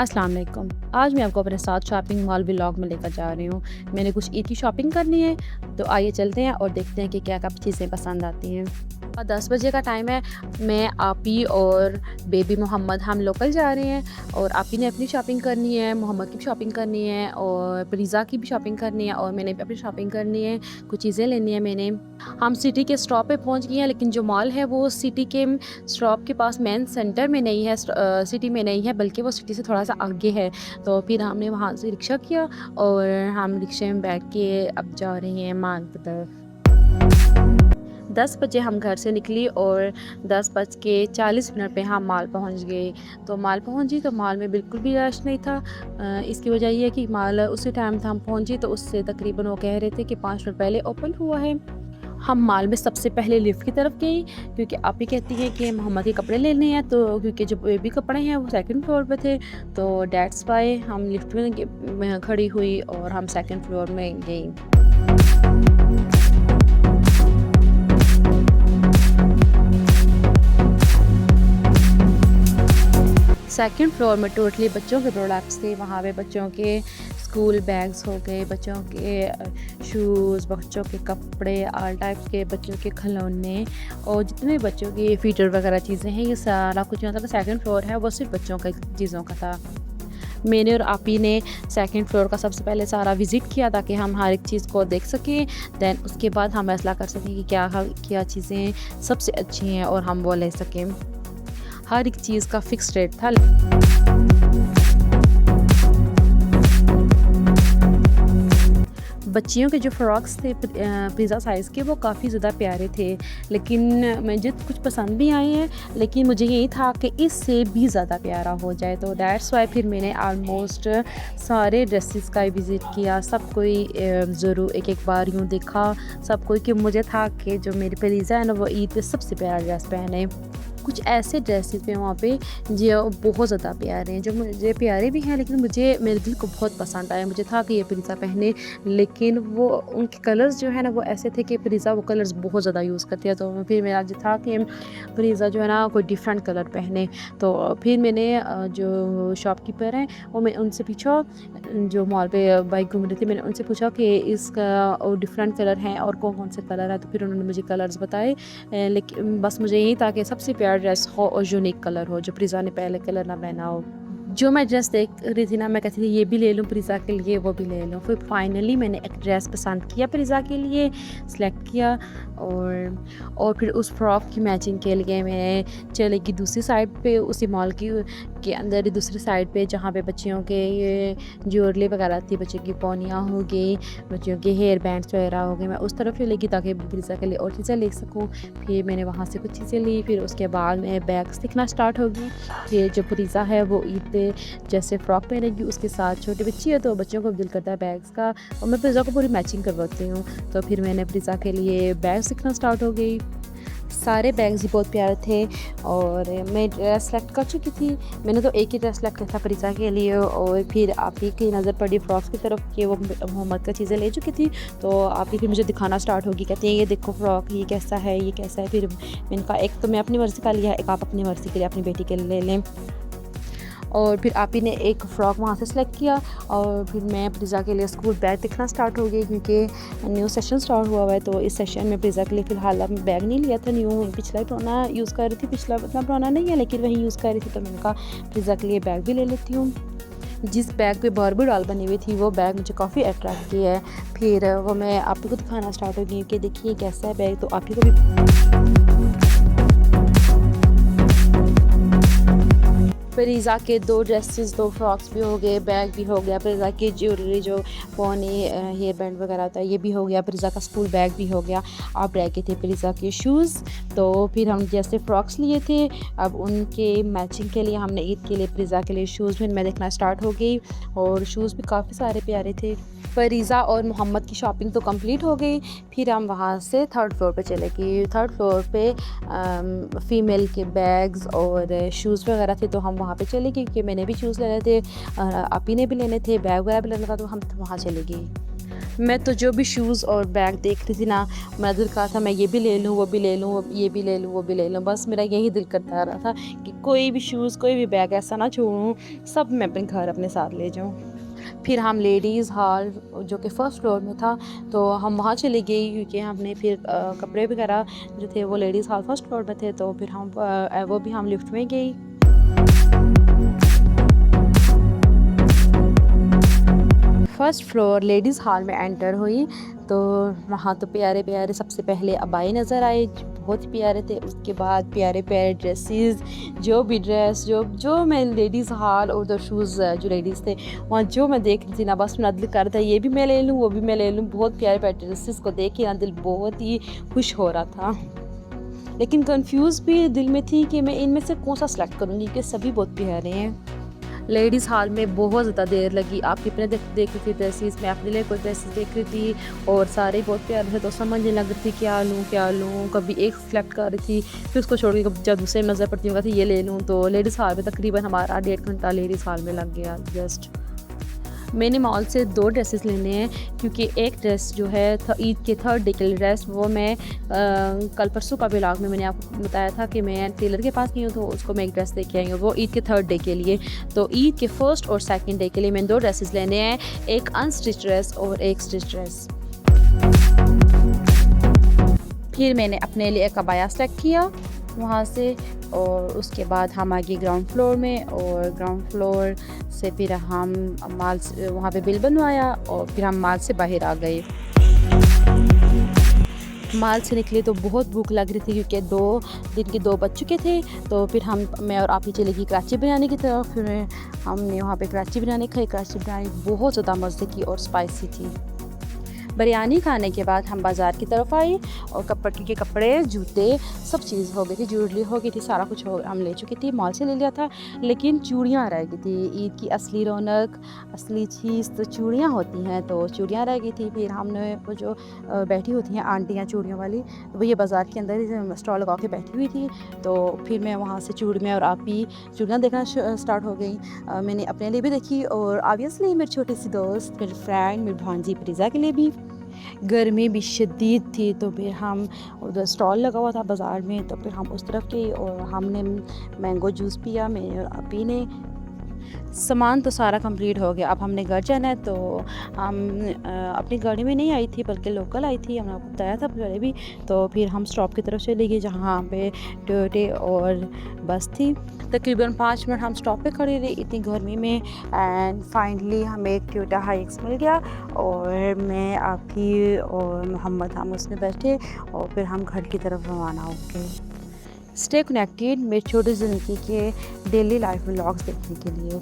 अस्सलाम वालेकुम। आज मैं आपको अपने साथ शॉपिंग मॉल व्लॉग में लेकर जा रही हूँ। मैंने कुछ ईद की शॉपिंग करनी है, तो आइए चलते हैं और देखते हैं कि क्या-क्या चीज़ें पसंद आती हैं। 10 बजे का टाइम है। मैं, आपी और बेबी मोहम्मद हम लोकल जा रहे हैं और आपी ने अपनी शॉपिंग करनी है, मोहम्मद की भी शॉपिंग करनी है और प्रीज़ा की भी शॉपिंग करनी है और मैंने भी अपनी शॉपिंग करनी है। कुछ चीज़ें लेनी है मैंने। हम सिटी के स्टॉप पे पहुँच गए हैं, लेकिन जो मॉल है वो सिटी के स्टॉप के पास मेन सेंटर में नहीं है, सिटी में नहीं है, बल्कि वो सिटी से थोड़ा-सा आगे है। तो फिर हमने वहाँ से रिक्शा किया और हम रिक्शे में बैठ के अब जा रहे हैं मॉल की तरफ। 10 बजे हम घर से निकली और 10:40 पे हम मॉल पहुंच गए। तो मॉल पहुंची तो मॉल में बिल्कुल भी रश नहीं था। इसकी वजह ये है कि मॉल उसी टाइम था हम पहुंची, तो उससे तकरीबन वो कह रहे थे कि 5 मिनट पहले ओपन हुआ है। हम मॉल में सबसे पहले लिफ्ट की तरफ गई, क्योंकि आप ही कहती हैं कि मोहम्मद के कपड़े लेने हैं, तो क्योंकि जो बेबी कपड़े हैं वो सेकंड फ्लोर पे थे, तो दैट्स वाई हम लिफ्ट में खड़ी हुई और हम सेकंड फ्लोर में गई। सेकंड फ्लोर में टोटली बच्चों के प्रोडक्ट्स थे। वहाँ पे बच्चों के स्कूल बैग्स हो गए, बच्चों के शूज़, बच्चों के कपड़े, ऑल टाइप्स के बच्चों के खिलौने और जितने बच्चों की फीचर वगैरह चीज़ें हैं, ये सारा कुछ मतलब सेकंड फ्लोर है वो सिर्फ बच्चों का चीज़ों का था। मैंने और आपी ने सेकंड फ्लोर का सबसे पहले सारा विज़िट किया ताकि हम हर एक चीज़ को देख सकें। देन उसके बाद हम फैसला कर सकें कि क्या चीज़ें सबसे अच्छी हैं और हम वो ले सकें। हर एक चीज़ का फ़िक्स रेट था। बच्चियों के जो फ्रॉक्स थे पिज़्ज़ा साइज़ के, वो काफ़ी ज़्यादा प्यारे थे, लेकिन मुझे कुछ पसंद भी आए हैं, लेकिन मुझे यही था कि इससे भी ज़्यादा प्यारा हो जाए, तो दैट्स वाई फिर मैंने ऑलमोस्ट सारे ड्रेसेस का विज़िट किया। सब कोई ज़रूर एक बार यूँ देखा सब कोई, कि मुझे था कि जो मेरी प्रीज़ा है ना वो ईद पे सबसे प्यारा ड्रेस पहने। कुछ ऐसे ड्रेसेस थे वहाँ पे जो बहुत ज़्यादा प्यारे हैं, जो मुझे प्यारे भी हैं, लेकिन मुझे मेरे दिल को बहुत पसंद आए। मुझे था कि ये प्रीज़ा पहने, लेकिन वो उनके कलर्स जो है ना वो ऐसे थे कि प्रीज़ा वो कलर्स बहुत ज़्यादा यूज़ करती है, तो फिर मेरा जो था कि प्रीज़ा जो है ना कोई डिफरेंट कलर पहने। तो फिर मैंने जो शॉपकीपर हैं वो मैं उनसे पूछा, जो मॉल पे बाइक घूम रही थी, मैंने उनसे पूछा कि इसका डिफरेंट कलर हैं और कौन-कौन से कलर है, तो फिर उन्होंने मुझे कलर्स बताए। लेकिन बस मुझे यही था कि सबसे प्यारा ड्रेस हो और यूनिक कलर हो, जो प्रीज़ा ने पहले कलर ना पहना हो। जो मैं ड्रेस देख रही थी ना, मैं कहती थी ये भी ले लूँ प्रीज़ा के लिए, वो भी ले लूँ। फिर फाइनली मैंने एक ड्रेस पसंद किया प्रीज़ा के लिए, सेलेक्ट किया और फिर उस फ्रॉक की मैचिंग के लिए मैं चली गई दूसरी साइड पे, उसी मॉल के अंदर ही दूसरी साइड पे, जहाँ पे बच्चियों के ये ज्वेलरी वगैरह थी, बच्चों की पौनियाँ हो गई, बच्चों के हेयर बैंड्स वगैरह हो गए। मैं उस तरफ ही लेगी ताकि प्रीज़ा के लिए और चीज़ें ले सकूँ। फिर मैंने वहाँ से कुछ चीज़ें ली, फिर उसके बाद मैं बैग्स दिखना स्टार्ट हो गई। फिर जो प्रीज़ा है वो ईद पे जैसे फ़्रॉक पहनेगी, उसके साथ छोटी बच्ची है तो बच्चों को दिल करता है बैग्स का, और मैं प्रीज़ा को पूरी मैचिंग करवाती हूँ। तो फिर मैंने प्रीज़ा के लिए बैग्स दिखना स्टार्ट हो गई। सारे बैग्स ही बहुत प्यारे थे और मैं ड्रेस सेलेक्ट कर चुकी थी। मैंने तो एक ही ड्रेस सेलेक्ट किया था प्रीज़ा के लिए, और फिर आप ही की नज़र पड़ी फ्रॉक्स की तरफ कि वो मोहम्मद का चीज़ें ले चुकी थी, तो आप ही फिर मुझे दिखाना स्टार्ट होगी, कहती हैं ये देखो फ्रॉक, ये कैसा है, ये कैसा है। फिर मैंने कहा एक तो मैं अपनी मर्ज़ी का लिया, एक आप अपनी मर्ज़ी के लिए अपनी बेटी के लिए ले लें। और फिर आप ही ने एक फ़्रॉक वहाँ से सेलेक्ट किया और फिर मैं प्रीज़ा के लिए स्कूल बैग दिखना स्टार्ट हो गई, क्योंकि न्यू सेशन स्टार्ट हुआ हुआ है। तो इस सेशन में प्रीज़ा के लिए फ़िलहाल अब बैग नहीं लिया था, न्यू पिछला ही पुराना यूज़ कर रही थी, पिछला उतना पुराना नहीं है लेकिन वही यूज़ कर रही थी, तो मैंने कहा प्रीज़ा के लिए बैग भी ले लेती हूँ। जिस बैग पे बारबी डॉल बनी हुई थी वो बैग मुझे काफ़ी अट्रैक्ट किया है। फिर वो मैं आप ही को दिखाना स्टार्ट हो गई कि देखिए कैसा है बैग, तो आप ही को भी प्रीज़ा के 2 ड्रेसेस, 2 फ्रॉक्स भी हो गए, बैग भी हो गया, प्रीज़ा की ज्वेलरी जो पौनी हेयर बैंड वगैरह होता है ये भी हो गया, प्रीज़ा का स्कूल बैग भी हो गया। अब रह गए थे प्रीज़ा के शूज़। तो फिर हम जैसे फ्रॉक्स लिए थे, अब उनके मैचिंग के लिए हमने ईद के लिए प्रीज़ा के लिए शूज़ भी मैं देखना स्टार्ट हो गई, और शूज़ भी काफ़ी सारे प्यारे थे। प्रीज़ा और मोहम्मद की शॉपिंग तो कंप्लीट हो गई। फिर हम वहाँ से थर्ड फ्लोर पे चले गए। थर्ड फ्लोर पे फ़ीमेल के बैग्स और शूज़ वगैरह थे, तो हम वहाँ पे चले गए, क्योंकि मैंने भी शूज़ लेने थे, आपी ने भी लेने थे, बैग वगैरह भी लेना था, तो हम वहाँ चले गए। मैं तो जो भी शूज़ और बैग देख रही थी ना, मेरा दिल कर रहा था मैं ये भी ले लूँ, वो भी ले लूँ, ये भी ले लूँ, वो भी ले लूँ। बस मेरा यही दिल करता रहा था कि कोई भी शूज़, कोई भी बैग ऐसा ना छोड़ूँ, सब मैं अपने घर अपने साथ ले जाऊँ। फिर हम लेडीज़ हॉल जो कि फर्स्ट फ्लोर में था, तो हम वहाँ चली गई क्योंकि हमने फिर कपड़े वगैरह जो थे वो लेडीज़ हॉल फर्स्ट फ्लोर में थे, तो फिर वो भी हम लिफ्ट में गई। फर्स्ट फ्लोर लेडीज़ हॉल में एंटर हुई, तो वहाँ तो प्यारे प्यारे सबसे पहले अबाए नज़र आए, बहुत प्यारे थे। उसके बाद प्यारे प्यारे ड्रेसेस, जो भी ड्रेस जो मैं लेडीज़ हॉल और उधर शूज़ जो लेडीज़ थे वहाँ जो मैं देख रही थी ना, बस मेरा दिल कर रहा था ये भी मैं ले लूँ, वो भी मैं ले लूँ। बहुत प्यारे प्यारे ड्रेसेस को देख के ना दिल बहुत ही खुश हो रहा था, लेकिन कंफ्यूज भी दिल में थी कि मैं इनमें से कौन सा सेलेक्ट करूँगी, क्योंकि सभी बहुत प्यारे हैं। लेडीज़ हॉल में बहुत ज़्यादा देर लगी। आप कितने देख रही थी ड्रेसेस, मैं अपने लिए कोई ड्रेसेस देख रही थी और सारे बहुत प्यारे थे, तो समझ नहीं लग रही थी क्या लूँ। कभी एक सेलेक्ट कर रही थी, फिर उसको छोड़ के जब दूसरे नज़र पड़ती होगा थी ये ले लूँ। तो लेडीज़ हॉल में तकरीबन हमारा 1.5 घंटा लेडीज़ हॉल में लग गया जस्ट। मैंने मॉल से 2 ड्रेसेस लेने हैं, क्योंकि एक ड्रेस जो है ईद के 3rd डे के लिए ड्रेस, वो मैं कल परसों का व्लॉग में मैंने आपको बताया था कि मैं टेलर के पास गई हूँ, तो उसको मैं एक ड्रेस दे के आई हूँ, वो ईद के 3rd डे के लिए। तो ईद के 1st और 2nd डे के लिए मैंने 2 ड्रेसेस लेने हैं, एक अनस्टिच ड्रेस और एक स्टिच ड्रेस। फिर मैंने अपने लिए एक अबाया सेलेक्ट किया वहाँ से, और उसके बाद हम आ गए ग्राउंड फ्लोर में, और ग्राउंड फ्लोर से फिर हम माल से वहाँ पे बिल बनवाया, और फिर हम माल से बाहर आ गए। माल से निकले तो बहुत भूख लग रही थी, क्योंकि 2 दिन के 2 बज चुके थे। तो फिर मैं और आप ही चले गई कराची बिरयानी की तरफ। फिर हमने वहाँ पे कराची बिरयानी खाई। कराची बिरयानी बहुत ज़्यादा मज़े की और स्पाइसी थी। बिरयानी खाने के बाद हम बाज़ार की तरफ आए, और कपड़े के कपड़े, जूते, सब चीज़ हो गई थी, ज्वेलरी हो गई थी, सारा कुछ हम ले चुकी थी, मॉल से ले लिया था। लेकिन चूड़ियाँ रह गई थी। ईद की असली रौनक, असली चीज़ तो चूड़ियाँ होती हैं, तो चूड़ियाँ रह गई थी। फिर हमने वो जो बैठी होती हैं आंटियाँ चूड़ियों वाली, तो वो ये बाज़ार के अंदर ही स्टॉल लगा के बैठी हुई थी। तो फिर मैं वहाँ से में और आप ही चूड़ियाँ देखना स्टार्ट हो गई। मैंने अपने लिए भी देखी, और ऑब्वियसली मेरी छोटी सी दोस्त, मेरी फ्रेंड, मेरी भांजी प्रीज़ा के लिए भी। गर्मी भी शदीद थी, तो फिर हम उधर स्टॉल लगा हुआ था बाज़ार में, तो फिर हम उस तरफ गए और हमने मैंगो जूस पिया, मैंने और आपी ने। सामान तो सारा कंप्लीट हो गया, अब हमने घर जाना है। तो हम अपनी गाड़ी में नहीं आई थी, बल्कि लोकल आई थी, हमने आपको बताया था पहले भी। तो फिर हम स्टॉप की तरफ चले गए, जहाँ पे टोयोटे और बस थी। तकरीबन 5 मिनट हम स्टॉप पे खड़े रहे इतनी गर्मी में, एंड फाइनली हमें एक टोयोटा हाइक्स मिल गया, और मैं आपकी और मोहम्मद हम उसमें बैठे, और फिर हम घर की तरफ रवाना हो गए। स्टे कनेक्टेड मेरी छोटी ज़िंदगी के डेली लाइफ व्लॉग्स देखने के लिए।